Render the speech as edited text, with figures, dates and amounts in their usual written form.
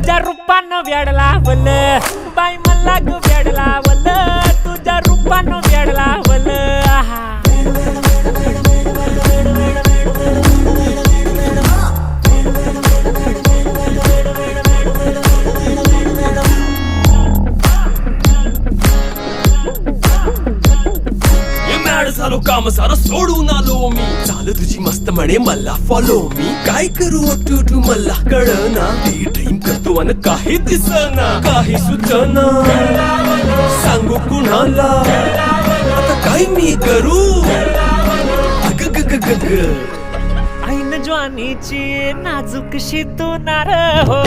तुझ्या रूपानं वेड लावलं बाई मला ग वेड लावलं तुझ्या रूपानं वेड लावलं आहा झालो काम सारं सोडून आलो मी चाल तुझी मस्त म्हणे मला फॉलो मी काय करू टू मला कळना ती ड्रीम करतो अन काही दिसना काही सुचना सांगू कुणाला आता काय मी करू अग ग ग ग ग ऐन ज्वानीची नाजूकशी तू नार हो